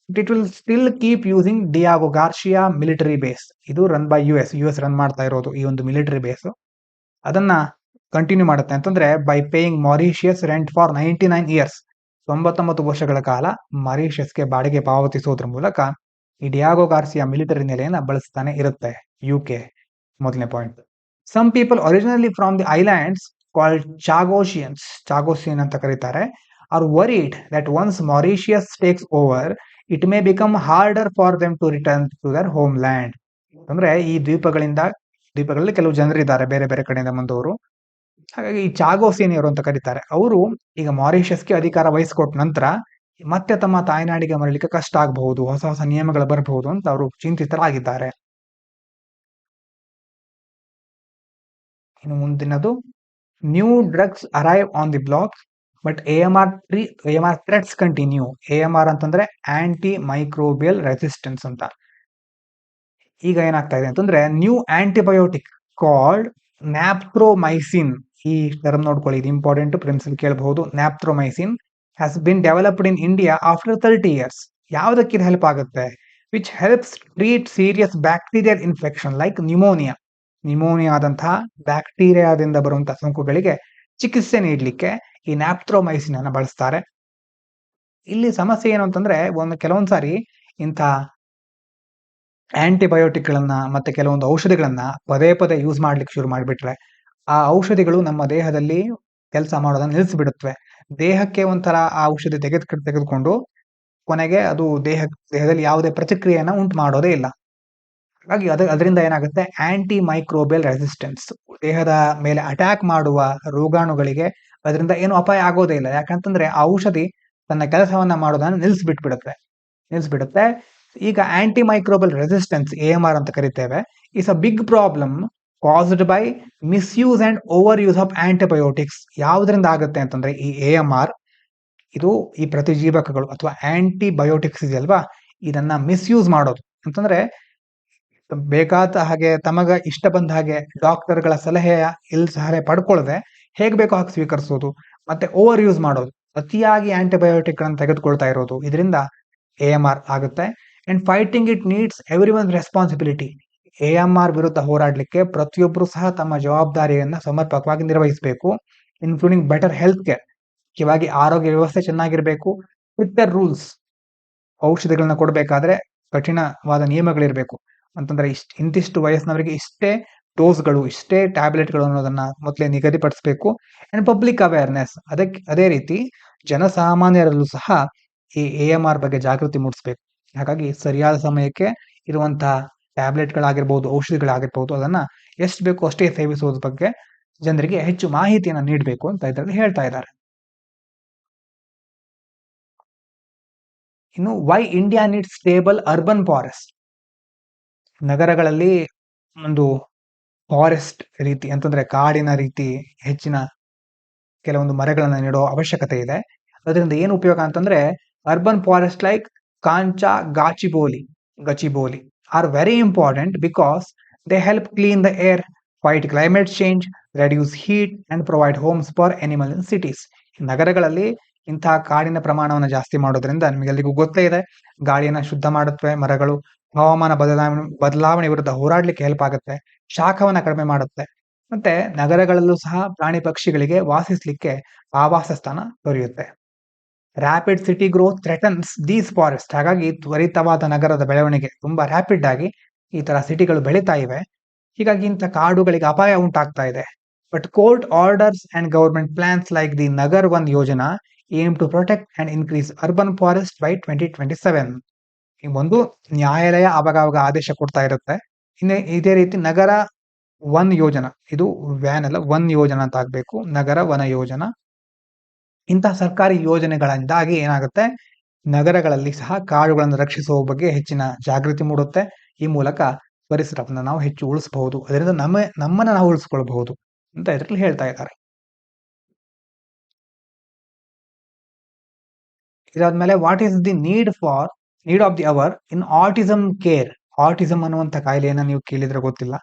It will still keep using Diego Garcia military base. ಇದು ರನ್ ಬೈ US ರನ್ ಮಾಡ್ತಾ ಇರೋದು ಈ ಒಂದು ಮಿಲಿಟರಿ ಬೇಸ್. ಅದನ್ನ ಕಂಟಿನ್ಯೂ ಮಾಡುತ್ತೆ, ಅಂತಂದ್ರೆ by paying Mauritius rent for 99 years, 99 ವರ್ಷಗಳ ಕಾಲ ಮಾರಿಷಿಯಸ್ಗೆ ಬಾಡಿಗೆ ಪಾವತಿಸೋದ್ರ ಮೂಲಕ ಈ ಡಿಯಾಗೋ ಗಾರ್ಸಿಯಾ ಮಿಲಿಟರಿ ನೆಲೆಯನ್ನ ಬಳಸ್ತಾನೆ ಇರುತ್ತೆ UK. ಮೊದಲನೇ point. Some people originally from the islands called Chagossians, Chagossian ಅಂತ ಕರೀತಾರೆ, are worried that once Mauritius takes over it may become harder for them to return to their home land. ಅಂದ್ರೆ ಈ ದ್ವೀಪಗಳಲ್ಲಿ ಕೆಲವು ಜನರಿದ್ದಾರೆ ಬೇರೆ ಬೇರೆ ಕಡೆಯಿಂದ ಬಂದವರು, ಹಾಗಾಗಿ ಈ ಚಾಗೋಸಿಯನಿಯರು ಅಂತ ಕರೀತಾರೆ. ಅವರು ಈಗ ಮಾರಿಷಿಯಸ್ಗೆ ಅಧಿಕಾರ ವಹಿಸಿಕೊಟ್ಟ ನಂತರ ಮತ್ತೆ ತಮ್ಮ ತಾಯ್ನಾಡಿಗೆ ಮರಳಿಕ್ಕೆ ಕಷ್ಟ ಆಗಬಹುದು, ಹೊಸ ಹೊಸ ನಿಯಮಗಳು ಬರಬಹುದು ಅಂತ ಅವರು ಚಿಂತಿತರಾಗಿದ್ದಾರೆ. ಇನ್ನು ಮುಂದಿನದು, new drugs arrive on the block but AMR threats continue. AMR ಅಂತಂದ್ರೆ ಆಂಟಿ ಮೈಕ್ರೋಬಿಯಲ್ ರೆಸಿಸ್ಟೆನ್ಸ್ ಅಂತ. ಈಗ ಏನಾಗ್ತಾ ಇದೆ ಅಂತಂದ್ರೆ ನ್ಯೂ ಆಂಟಿಬಯೋಟಿಕ್ ಕಾಲ್ಡ್ ನ್ಯಾಪ್ಥ್ರೋಮೈಸಿನ್, ಈ ಟರ್ಮ್ ನೋಡ್ಕೊಳ್ಳಿ, ಇದು ಇಂಪಾರ್ಟೆಂಟ್, ಪ್ರಿನ್ಸಿಲ್ ಕೇಳಬಹುದು. Nafithromycin has been developed in India after 30 years. ಯಾವುದಕ್ಕೆ ಇದು ಹೆಲ್ಪ್ ಆಗುತ್ತೆ? Which helps treat serious bacterial infection like pneumonia. ಆದಂತಹ ಬ್ಯಾಕ್ಟೀರಿಯಾದಿಂದ ಬರುವಂತಹ ಸೋಂಕುಗಳಿಗೆ ಚಿಕಿತ್ಸೆ ನೀಡಲಿಕ್ಕೆ ಈ ನ್ಯಾಪ್ಥ್ರೋಮೈಸಿನ್ ಅನ್ನ ಬಳಸ್ತಾರೆ. ಇಲ್ಲಿ ಸಮಸ್ಯೆ ಏನು ಅಂತಂದ್ರೆ, ಕೆಲವೊಂದ್ಸಾರಿ ಇಂಥ ಆಂಟಿಬಯೋಟಿಕ್ ಗಳನ್ನ ಮತ್ತೆ ಕೆಲವೊಂದು ಔಷಧಿಗಳನ್ನ ಪದೇ ಪದೇ ಯೂಸ್ ಮಾಡ್ಲಿಕ್ಕೆ ಶುರು ಮಾಡಿಬಿಟ್ರೆ ಆ ಔಷಧಿಗಳು ನಮ್ಮ ದೇಹದಲ್ಲಿ ಕೆಲಸ ಮಾಡೋದನ್ನ ನಿಲ್ಲಿಸ್ಬಿಡುತ್ತವೆ. ದೇಹಕ್ಕೆ ಒಂಥರ ಆ ಔಷಧಿ ತೆಗೆದುಕೊಂಡು ಕೊನೆಗೆ ಅದು ದೇಹದಲ್ಲಿ ಯಾವುದೇ ಪ್ರತಿಕ್ರಿಯೆಯನ್ನ ಉಂಟು ಮಾಡೋದೇ ಇಲ್ಲ. ಹಾಗಾಗಿ ಅದರಿಂದ ಏನಾಗುತ್ತೆ, ಆಂಟಿ ಮೈಕ್ರೋಬಿಯಲ್ ರೆಸಿಸ್ಟೆನ್ಸ್, ದೇಹದ ಮೇಲೆ ಅಟ್ಯಾಕ್ ಮಾಡುವ ರೋಗಾಣುಗಳಿಗೆ ಅದರಿಂದ ಏನು ಅಪಾಯ ಆಗೋದೇ ಇಲ್ಲ. ಯಾಕಂತಂದ್ರೆ ಆ ಔಷಧಿ ತನ್ನ ಕೆಲಸವನ್ನ ಮಾಡೋದನ್ನ ನಿಲ್ಲಿಸ್ಬಿಡುತ್ತೆ. ಈಗ ಆಂಟಿ ಮೈಕ್ರೋಬಲ್ ರೆಸಿಸ್ಟೆನ್ಸ್ AMR ಅಂತ ಕರಿತೇವೆ, is a big problem caused by misuse and overuse of antibiotics. ಯಾವುದರಿಂದ ಆಗುತ್ತೆ ಅಂತಂದ್ರೆ ಈ AMR, ಇದು ಈ ಪ್ರತಿಜೀವಕಗಳು ಅಥವಾ ಆಂಟಿಬಯೋಟಿಕ್ಸ್ ಇದೆಯಲ್ವಾ, ಇದನ್ನ ಮಿಸ್ಯೂಸ್ ಮಾಡೋದು ಅಂತಂದ್ರೆ ಬೇಕಾದ ಹಾಗೆ ತಮಗ ಇಷ್ಟ ಬಂದ ಹಾಗೆ ಡಾಕ್ಟರ್ಗಳ ಸಲಹೆ ಪಡ್ಕೊಳ್ಳದೆ ಹೇಗ್ ಬೇಕೋ ಹಾಗೆ ಸ್ವೀಕರಿಸೋದು, ಮತ್ತೆ ಓವರ್ ಯೂಸ್ ಮಾಡೋದು, ಅತಿಯಾಗಿ ಆಂಟಿಬಯೋಟಿಕ್ ಗಳನ್ನು ತೆಗೆದುಕೊಳ್ತಾ ಇರೋದು, ಇದರಿಂದ AMR ಆಗುತ್ತೆ. And fighting it needs every one responsibility. AMR ವಿರುದ್ಧ ಹೋರಾಡಲಿಕ್ಕೆ ಪ್ರತಿಯೊಬ್ಬರು ಸಹ ತಮ್ಮ ಜವಾಬ್ದಾರಿಯನ್ನ ಸಮರ್ಪಕವಾಗಿ ನಿರ್ವಹಿಸಬೇಕು, ಇನ್ಕ್ಲೂಡಿಂಗ್ ಬೆಟರ್ ಹೆಲ್ತ್ ಕೇರ್. ಮುಖ್ಯವಾಗಿ ಆರೋಗ್ಯ ವ್ಯವಸ್ಥೆ ಚೆನ್ನಾಗಿರ್ಬೇಕು, ಸ್ಟ್ರಿಕ್ಟರ್ ರೂಲ್ಸ್, ಔಷಧಿಗಳನ್ನ ಕೊಡಬೇಕಾದ್ರೆ ಕಠಿಣವಾದ ನಿಯಮಗಳಿರ್ಬೇಕು. ಅಂತಂದ್ರೆ ಇಂತಿಷ್ಟು ವಯಸ್ಸಿನವರಿಗೆ ಇಷ್ಟೇ ಡೋಸ್ಗಳು, ಇಷ್ಟೇ ಟ್ಯಾಬ್ಲೆಟ್ಗಳು ಅನ್ನೋದನ್ನ ಮೊದಲೇ ನಿಗದಿಪಡಿಸಬೇಕು. ಅಂಡ್ ಪಬ್ಲಿಕ್ ಅವೇರ್ನೆಸ್, ಅದೇ ರೀತಿ ಜನಸಾಮಾನ್ಯರಲ್ಲೂ ಸಹ ಈ AMR ಬಗ್ಗೆ ಜಾಗೃತಿ ಮೂಡಿಸಬೇಕು. ಹಾಗಾಗಿ ಸರಿಯಾದ ಸಮಯಕ್ಕೆ ಇರುವಂತಹ ಟ್ಯಾಬ್ಲೆಟ್ಗಳಾಗಿರ್ಬೋದು, ಔಷಧಿಗಳಾಗಿರ್ಬೋದು, ಅದನ್ನ ಎಷ್ಟು ಬೇಕೋ ಅಷ್ಟೇ ಸೇವಿಸೋದ್ರ ಬಗ್ಗೆ ಜನರಿಗೆ ಹೆಚ್ಚು ಮಾಹಿತಿಯನ್ನು ನೀಡಬೇಕು ಅಂತ ಇದರಲ್ಲಿ ಹೇಳ್ತಾ ಇದ್ದಾರೆ. ಇನ್ನು why India needs stable urban forest. ನಗರಗಳಲ್ಲಿ ಒಂದು ಫಾರೆಸ್ಟ್ ರೀತಿ ಅಂತಂದ್ರೆ ಕಾಡಿನ ರೀತಿ ಹೆಚ್ಚಿನ ಕೆಲವೊಂದು ಮರಗಳನ್ನ ನೆಡೋ ಅವಶ್ಯಕತೆ ಇದೆ. ಅದರಿಂದ ಏನು ಉಪಯೋಗ ಅಂತಂದ್ರೆ urban forest like Kancha Gachibowli are very important because they help clean the air fight climate change, reduce heat and provide homes for animal in cities. ನಗರಗಳಲ್ಲಿ ಇಂತಹ ಕಾಡಿನ ಪ್ರಮಾಣವನ್ನು ಜಾಸ್ತಿ ಮಾಡೋದ್ರಿಂದ ನಿಮಗೆಲ್ಲರಿಗೂ ಗೊತ್ತೇ ಇದೆ, ಗಾಳಿಯನ್ನು ಶುದ್ಧ ಮಾಡುತ್ತವೆ ಮರಗಳು, ಹವಾಮಾನ ಬದಲಾವಣೆ ವಿರುದ್ಧ ಹೋರಾಡಲಿಕ್ಕೆ ಹೆಲ್ಪ್ ಆಗುತ್ತೆ, ಶಾಖವನ್ನ ಕಡಿಮೆ ಮಾಡುತ್ತೆ, ಮತ್ತೆ ನಗರಗಳಲ್ಲೂ ಸಹ ಪ್ರಾಣಿ ಪಕ್ಷಿಗಳಿಗೆ ವಾಸಿಸಲಿಕ್ಕೆ ಆವಾಸ ಸ್ಥಾನ ದೊರೆಯುತ್ತೆ. Rapid city growth threatens these forest. ಹಾಗಾಗಿ ತ್ವರಿತವಾದ ನಗರದ ಬೆಳವಣಿಗೆ, ತುಂಬಾ ರ್ಯಾಪಿಡ್ ಆಗಿ ಈ ತರ ಸಿಟಿಗಳು ಬೆಳೀತಾ ಇವೆ, ಹೀಗಾಗಿ ಇಂಥ ಕಾಡುಗಳಿಗೆ ಅಪಾಯ ಉಂಟಾಗ್ತಾ ಇದೆ. But court orders and government plans like the Nagar Van Yojana aim to protect and increase urban forest by 2027. ಒಂದು ನ್ಯಾಯಾಲಯ ಅವಾಗ ಆದೇಶ ಕೊಡ್ತಾ ಇರುತ್ತೆ. ಇದೇ ರೀತಿ ನಗರ ಒನ್ ಯೋಜನಾ, ಇದು ವ್ಯಾನ್ ಅಲ್ಲ, ಒನ್ ಯೋಜನಾ ಅಂತ ಆಗ್ಬೇಕು, ನಗರ ವನ ಯೋಜನಾ. ಇಂತಹ ಸರ್ಕಾರಿ ಯೋಜನೆಗಳಿಂದಾಗಿ ಏನಾಗುತ್ತೆ, ನಗರಗಳಲ್ಲಿ ಸಹ ಕಾಡುಗಳನ್ನು ರಕ್ಷಿಸುವ ಬಗ್ಗೆ ಹೆಚ್ಚಿನ ಜಾಗೃತಿ ಮೂಡುತ್ತೆ. ಈ ಮೂಲಕ ಪರಿಸರವನ್ನು ನಾವು ಹೆಚ್ಚು ಉಳಿಸಬಹುದು, ಅದರಿಂದ ನಮ್ಮನ್ನ ನಾವು ಉಳಿಸ್ಕೊಳ್ಬಹುದು ಅಂತ ಇದರಲ್ಲಿ ಹೇಳ್ತಾ ಇದ್ದಾರೆ. ಇದಾದ್ಮೇಲೆ what is the need of the hour in autism care. Autism ಅನ್ನುವಂಥ ಕಾಯಿಲೆಯನ್ನ ನೀವು ಕೇಳಿದ್ರೆ ಗೊತ್ತಿಲ್ಲ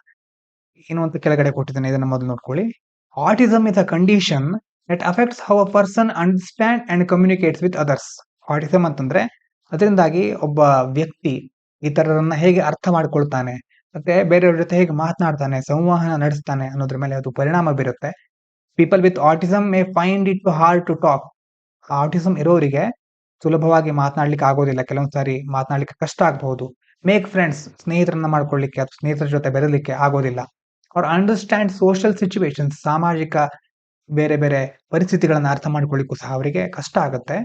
ಏನು ಅಂತ ಕೆಳಗಡೆ ಕೊಟ್ಟಿದ್ದೇನೆ, ಇದನ್ನ ಮೊದಲು ನೋಡ್ಕೊಳ್ಳಿ. Autism is a condition that affects how a person understand and communicates with others. Autism ಅಂತಂದ್ರೆ ಅದರಿಂದಾಗಿ ಒಬ್ಬ ವ್ಯಕ್ತಿ ಇತರರನ್ನ ಹೇಗೆ ಅರ್ಥ ಮಾಡ್ಕೊಳ್ತಾನೆ, ಮತ್ತೆ ಬೇರೆಯವ್ರ ಜೊತೆ ಹೇಗೆ ಮಾತನಾಡ್ತಾನೆ, ಸಂವಹನ ನಡೆಸ್ತಾನೆ ಅನ್ನೋದ್ರ ಮೇಲೆ ಅದು ಪರಿಣಾಮ ಬೀರುತ್ತೆ. People with autism may find it hard to talk. Autism ಇರೋರಿಗೆ ಸುಲಭವಾಗಿ ಮಾತನಾಡ್ಲಿಕ್ಕೆ ಆಗೋದಿಲ್ಲ, ಕೆಲವೊಂದು ಸಾರಿ ಮಾತನಾಡ್ಲಿಕ್ಕೆ ಕಷ್ಟ ಆಗಬಹುದು. ಮೇಕ್ ಫ್ರೆಂಡ್ಸ್, ಸ್ನೇಹಿತರನ್ನ ಮಾಡ್ಕೊಳ್ಳಿಕ್ಕೆ ಅಥವಾ ಸ್ನೇಹಿತರ ಜೊತೆ ಬೆರಲಿಕ್ಕೆ ಆಗೋದಿಲ್ಲ. ಅವ್ರು ಅಂಡರ್ಸ್ಟ್ಯಾಂಡ್ ಸೋಷಿಯಲ್ ಸಿಚುವೇಶನ್ಸ್, ಸಾಮಾಜಿಕ ಬೇರೆ ಬೇರೆ ಪರಿಸ್ಥಿತಿಗಳನ್ನ ಅರ್ಥ ಮಾಡ್ಕೊಳ್ಳಿಕ್ಕೂ ಸಹ ಅವರಿಗೆ ಕಷ್ಟ ಆಗುತ್ತೆ.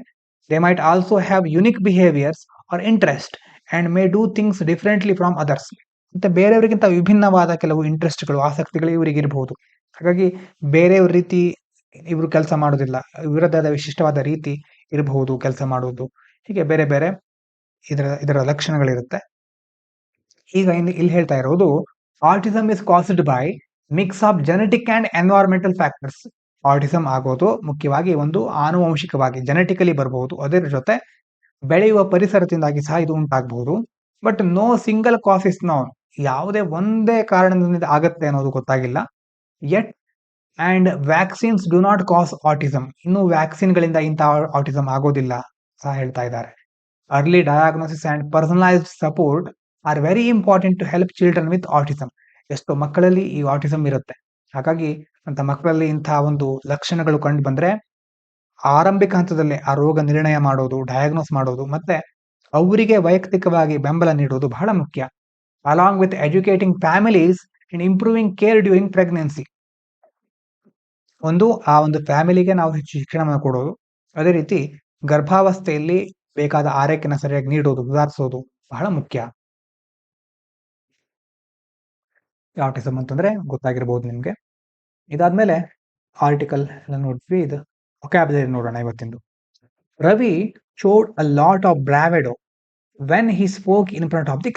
They might also have unique behaviours or interest and may do things differently from others. ಮತ್ತೆ ಬೇರೆಯವರಿಗಿಂತ ವಿಭಿನ್ನವಾದ ಕೆಲವು ಇಂಟ್ರೆಸ್ಟ್ಗಳು, ಆಸಕ್ತಿಗಳು ಇವರಿಗೆ ಇರಬಹುದು. ಹಾಗಾಗಿ ಬೇರೆಯವ್ರ ರೀತಿ ಇವರು ಕೆಲಸ ಮಾಡೋದಿಲ್ಲ, ಇವರದಾದ ವಿಶಿಷ್ಟವಾದ ರೀತಿ ಇರಬಹುದು ಕೆಲಸ ಮಾಡುವುದು, ಹೀಗೆ ಬೇರೆ ಬೇರೆ ಇದರ ಲಕ್ಷಣಗಳಿರುತ್ತೆ. ಈಗ ಇಲ್ಲಿ ಹೇಳ್ತಾ ಇರೋದು, autism is caused by mix of genetic and environmental factors. Autism ಆಗೋದು ಮುಖ್ಯವಾಗಿ ಒಂದು ಆನುವಂಶಿಕವಾಗಿ, ಜೆನೆಟಿಕಲಿ ಬರಬಹುದು, ಅದರ ಜೊತೆ ಬೆಳೆಯುವ ಪರಿಸರದಿಂದಾಗಿ ಸಹ ಇದು ಉಂಟಾಗಬಹುದು. But no single cause is known. ಯಾವುದೇ ಒಂದೇ ಕಾರಣದಿಂದ ಆಗತ್ತೆ ಅನ್ನೋದು ಗೊತ್ತಾಗಿಲ್ಲ yet. And vaccines do not cause autism. ಇನ್ನು ವ್ಯಾಕ್ಸಿನ್ಗಳಿಂದ ಇಂತಹ ಆಟಿಸಮ್ ಆಗೋದಿಲ್ಲ ಸಹ ಹೇಳ್ತಾ ಇದ್ದಾರೆ. Early diagnosis and personalised support are very important to help children with autism. ಎಷ್ಟೋ ಮಕ್ಕಳಲ್ಲಿ ಈ ಆಟಿಸಮ್ ಇರುತ್ತೆ, ಹಾಗಾಗಿ ಅಂತ ಮಕ್ಕಳಲ್ಲಿ ಇಂತಹ ಒಂದು ಲಕ್ಷಣಗಳು ಕಂಡು ಬಂದ್ರೆ ಆರಂಭಿಕ ಹಂತದಲ್ಲೇ ಆ ರೋಗ ನಿರ್ಣಯ ಮಾಡೋದು, ಡಯಾಗ್ನೋಸ್ ಮಾಡೋದು, ಮತ್ತೆ ಅವರಿಗೆ ವೈಯಕ್ತಿಕವಾಗಿ ಬೆಂಬಲ ನೀಡುವುದು ಬಹಳ ಮುಖ್ಯ. Along with educating families and improving care during pregnancy. ಆ ಒಂದು ಫ್ಯಾಮಿಲಿಗೆ ನಾವು ಹೆಚ್ಚು ಶಿಕ್ಷಣವನ್ನು ಕೊಡೋದು, ಅದೇ ರೀತಿ ಗರ್ಭಾವಸ್ಥೆಯಲ್ಲಿ ಬೇಕಾದ ಆರೈಕೆನ ಸರಿಯಾಗಿ ನೀಡೋದು, ಸುಧಾರಿಸೋದು ಬಹಳ ಮುಖ್ಯ. ಆಟಿಸಮ್ ಅಂತಂದ್ರೆ ಗೊತ್ತಾಗಿರ್ಬೋದು ನಿಮ್ಗೆ. ಇದಾದ್ಮೇಲೆ ಆರ್ಟಿಕಲ್ ನೋಡ್ತೀವಿ, ಇದು ವೊಕ್ಯಾಬ್ಯುಲರಿ ನೋಡೋಣ ಇವತ್ತಿಂದು. Ravi showed a lot of bravado when he spoke in front of the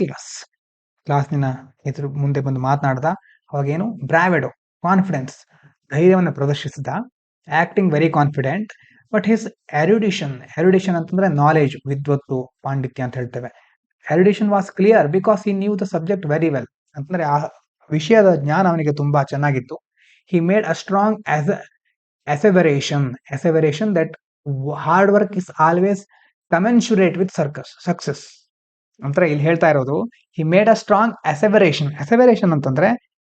ಕ್ಲಾಸ್ನಿನ ಎದುರು ಮುಂದೆ ಬಂದು ಮಾತನಾಡ್ದ. ಅವಾಗೇನು ಬ್ರಾವೆಡೋ, ಕಾನ್ಫಿಡೆನ್ಸ್, ಧೈರ್ಯವನ್ನು ಪ್ರದರ್ಶಿಸಿದ. Acting very confident. But his erudition ಅಂತಂದ್ರೆ ನಾಲೆಜ್, ವಿದ್ವತ್ತು, ಪಾಂಡಿತ್ಯ ಅಂತ ಹೇಳ್ತೇವೆ. Erudition was clear because he knew the subject very well. ಅಂತಂದ್ರೆ ಆ ವಿಷಯದ ಜ್ಞಾನ ಅವನಿಗೆ ತುಂಬಾ ಚೆನ್ನಾಗಿತ್ತು. He made a strong asseveration that hard work is always commensurate with success. ಅಂದ್ರೆ ಇಲ್ಲಿ ಹೇಳ್ತಾ ಇರೋದು, ಹಿ ಮೇಡ್ ಅ ಸ್ಟ್ರಾಂಗ್ ಅಸೆವರೇಷನ್ ಅಂತಂದ್ರೆ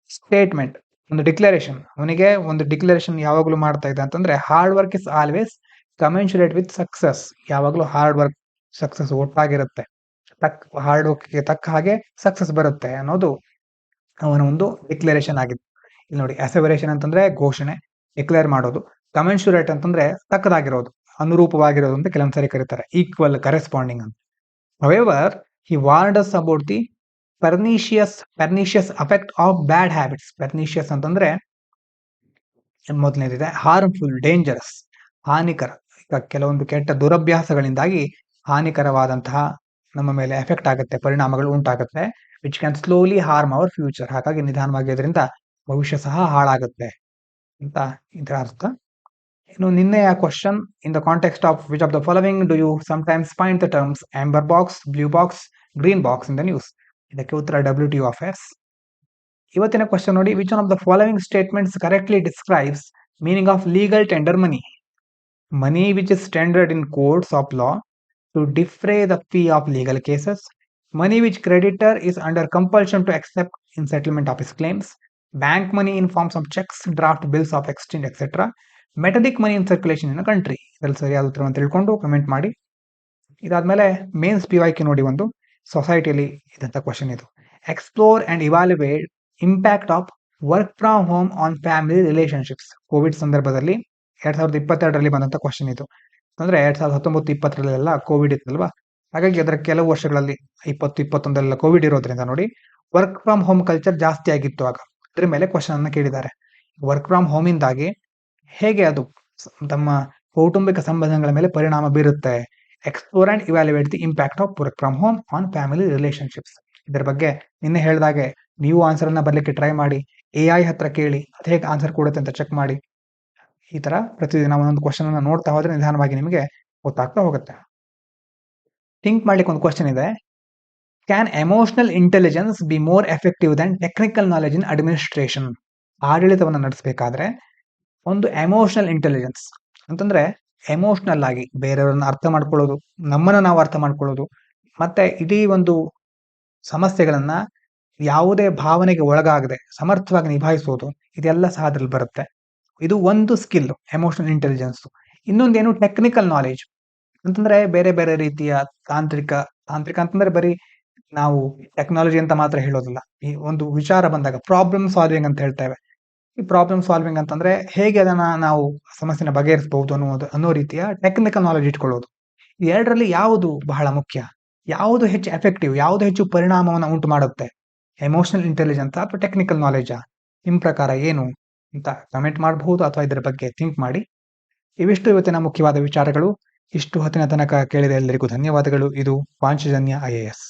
ಸ್ಟೇಟ್ಮೆಂಟ್, ಒಂದು ಡಿಕ್ಲರೇಷನ್. ಅವನಿಗೆ ಒಂದು ಡಿಕ್ಲರೇಷನ್ ಯಾವಾಗಲೂ ಮಾಡ್ತಾ ಇದ್ದ ಅಂತಂದ್ರೆ hard work is always commensurate with success. ಯಾವಾಗಲೂ ಹಾರ್ಡ್ ವರ್ಕ್ ಸಕ್ಸಸ್ ಒಟ್ಟಾಗಿರುತ್ತೆ, ಹಾರ್ಡ್ ವರ್ಕ್ಗೆ ತಕ್ಕ ಹಾಗೆ ಸಕ್ಸಸ್ ಬರುತ್ತೆ ಅನ್ನೋದು ಅವನ ಒಂದು ಡಿಕ್ಲರೇಷನ್ ಆಗಿತ್ತು. ಇಲ್ಲಿ ನೋಡಿ, ಅಸೆವರೇಷನ್ ಅಂತಂದ್ರೆ ಘೋಷಣೆ, ಡಿಕ್ಲೇರ್ ಮಾಡೋದು. ಕಮೆನ್ಸುರೇಟ್ ಅಂತಂದ್ರೆ ತಕ್ಕದಾಗಿರೋದು, ಅನುರೂಪವಾಗಿರೋದು ಅಂತ ಕೆಲವೊಂದ್ಸರಿ ಕರೀತಾರೆ, ಈಕ್ವಲ್, ಕರೆಸ್ಪಾಂಡಿಂಗ್ ಅಂತ. However, he warned us about the pernicious effect of bad habits. Pernicious ಅಂತಂದ್ರೆ ಮೊದಲನೇದಿದೆ ಹಾರ್ಮ್ಫುಲ್, ಡೇಂಜರಸ್, ಹಾನಿಕರ. ಈಗ ಕೆಲವೊಂದು ಕೆಟ್ಟ ದುರಭ್ಯಾಸಗಳಿಂದಾಗಿ ಹಾನಿಕರವಾದಂತಹ ನಮ್ಮ ಮೇಲೆ ಎಫೆಕ್ಟ್ ಆಗುತ್ತೆ, ಪರಿಣಾಮಗಳು ಉಂಟಾಗುತ್ತೆ. Which can slowly harm our future. ಹಾಗಾಗಿ ನಿಧಾನವಾಗಿ ಅದರಿಂದ ಭವಿಷ್ಯ ಸಹ ಹಾಳಾಗುತ್ತೆ ಅಂತ ಇದರ ಅರ್ಥ. ಇನ್ನು ನಿನ್ನೆಯ question, in the context of which of the following do you sometimes find the terms amber box, blue box, green box in the news? ಇದಕ್ಕೆ ಉತ್ತರ WTO ಅಫೇರ್ಸ್. ಇವತ್ತಿನ ಕ್ವಶನ್ ನೋಡಿ, which one of the following statements correctly describes meaning of legal tender money? Money which is tendered in courts of law to defray the fee of legal cases. Money which creditor is under compulsion to accept in settlement of his claims. Bank money in forms of checks, draft bills of exchange, etc. Metallic money in circulation in a country. ಇದರಲ್ಲಿ ಸರಿಯಾದ ಉತ್ತರವನ್ನು ತಿಳ್ಕೊಂಡು comment ಮಾಡಿ. ಇದಾದ್ಮೇಲೆ mains PYQ ನೋಡಿ, ಒಂದು ಸೊಸೈಟಿಯಲ್ಲಿ ಇದಂತ question ಇದು. Explore and evaluate impact of work from home on family relationships. Covid ಸಂದರ್ಭದಲ್ಲಿ 2022ರಲ್ಲಿ ಬಂದಂತ ಕ್ವಶನ್ ಇದು. ಅಂದ್ರೆ 2019-2020 ಕೋವಿಡ್ ಇತ್ತಲ್ವಾ, ಹಾಗಾಗಿ ಅದರ ಕೆಲವು ವರ್ಷಗಳಲ್ಲಿ 2021 ಕೋವಿಡ್ ಇರೋದ್ರಿಂದ ನೋಡಿ ವರ್ಕ್ ಫ್ರಮ್ ಹೋಮ್ ಕಲ್ಚರ್ ಜಾಸ್ತಿ ಆಗಿತ್ತು ಆಗ. ಅದ್ರ ಮೇಲೆ ಕ್ವಶನ್ ಅನ್ನ ಕೇಳಿದ್ದಾರೆ. ವರ್ಕ್ ಫ್ರಮ್ ಹೋಮ್ ಇಂದಾಗಿ ಹೇಗೆ ಅದು ತಮ್ಮ ಕೌಟುಂಬಿಕ ಸಂಬಂಧಗಳ ಮೇಲೆ ಪರಿಣಾಮ ಬೀರುತ್ತೆ. Explore and evaluate the impact of work from home on family relationships. ಇದರ ಬಗ್ಗೆ ನಿನ್ನೆ ಹೇಳಿದಾಗೆ ನೀವು ಆನ್ಸರ್ ಅನ್ನ ಬರ್ಲಿಕ್ಕೆ ಟ್ರೈ ಮಾಡಿ, AI ಹತ್ರ ಕೇಳಿ ಅದು ಹೇಗೆ ಆನ್ಸರ್ ಕೊಡುತ್ತೆ ಅಂತ ಚೆಕ್ ಮಾಡಿ. ಈ ತರ ಪ್ರತಿದಿನ ಒಂದೊಂದು ಕ್ವಶನ್ ಅನ್ನ ನೋಡ್ತಾ ಹೋದ್ರೆ ನಿಧಾನವಾಗಿ ನಿಮಗೆ ಗೊತ್ತಾಗ್ತಾ ಹೋಗುತ್ತೆ. ಥಿಂಕ್ ಮಾಡ್ಲಿಕ್ಕೆ ಒಂದು ಕ್ವಶನ್ ಇದೆ. Can emotional intelligence be more effective than technical knowledge in administration? ಆಡಳಿತವನ್ನು ನಡೆಸಬೇಕಾದ್ರೆ ಒಂದು ಎಮೋಷನಲ್ ಇಂಟೆಲಿಜೆನ್ಸ್ ಅಂತಂದ್ರೆ ಎಮೋಷನಲ್ ಆಗಿ ಬೇರೆಯವರನ್ನ ಅರ್ಥ ಮಾಡ್ಕೊಳ್ಳೋದು, ನಮ್ಮನ್ನ ನಾವು ಅರ್ಥ ಮಾಡ್ಕೊಳ್ಳೋದು, ಮತ್ತೆ ಇಡೀ ಒಂದು ಸಮಸ್ಯೆಗಳನ್ನ ಯಾವುದೇ ಭಾವನೆಗೆ ಒಳಗಾಗದೆ ಸಮರ್ಥವಾಗಿ ನಿಭಾಯಿಸೋದು, ಇದೆಲ್ಲ ಸಹ ಅದ್ರಲ್ಲಿ ಬರುತ್ತೆ. ಇದು ಒಂದು ಸ್ಕಿಲ್, ಎಮೋಷನಲ್ ಇಂಟೆಲಿಜೆನ್ಸ್. ಇನ್ನೊಂದೇನು ಟೆಕ್ನಿಕಲ್ ನಾಲೆಜ್ ಅಂತಂದ್ರೆ ಬೇರೆ ಬೇರೆ ರೀತಿಯ ತಾಂತ್ರಿಕ ಅಂತಂದ್ರೆ ಬರೀ ನಾವು ಟೆಕ್ನಾಲಜಿ ಅಂತ ಮಾತ್ರ ಹೇಳೋದಿಲ್ಲ. ಈ ಒಂದು ವಿಚಾರ ಬಂದಾಗ ಪ್ರಾಬ್ಲಮ್ ಸಾಲ್ವಿಂಗ್ ಅಂತ ಹೇಳ್ತೇವೆ. ಈ ಪ್ರಾಬ್ಲಮ್ ಸಾಲ್ವಿಂಗ್ ಅಂತಂದ್ರೆ ಹೇಗೆ ಅದನ್ನ ನಾವು ಸಮಸ್ಯೆನ ಬಗೆಹರಿಸಬಹುದು ಅನ್ನೋ ರೀತಿಯ ಟೆಕ್ನಿಕಲ್ ನಾಲೆಜ್ ಇಟ್ಕೊಳ್ಳೋದು. ಈ ಎರಡರಲ್ಲಿ ಯಾವುದು ಬಹಳ ಮುಖ್ಯ, ಯಾವುದು ಹೆಚ್ಚು ಎಫೆಕ್ಟಿವ್, ಯಾವುದು ಹೆಚ್ಚು ಪರಿಣಾಮವನ್ನು ಉಂಟು ಮಾಡುತ್ತೆ, ಎಮೋಷನಲ್ ಇಂಟೆಲಿಜೆನ್ಸ್ ಅಥವಾ ಟೆಕ್ನಿಕಲ್ ನಾಲೆಜಾ? ನಿಮ್ ಪ್ರಕಾರ ಏನು ಅಂತ ಕಮೆಂಟ್ ಮಾಡಬಹುದು ಅಥವಾ ಇದರ ಬಗ್ಗೆ ಥಿಂಕ್ ಮಾಡಿ. ಇವಿಷ್ಟು ಇವತ್ತಿನ ಮುಖ್ಯವಾದ ವಿಚಾರಗಳು. ಇಷ್ಟು ಹೊತ್ತಿನ ತನಕ ಕೇಳಿದ ಎಲ್ಲರಿಗೂ ಧನ್ಯವಾದಗಳು. ಇದು ಪಾಂಚಜನ್ಯ IAS.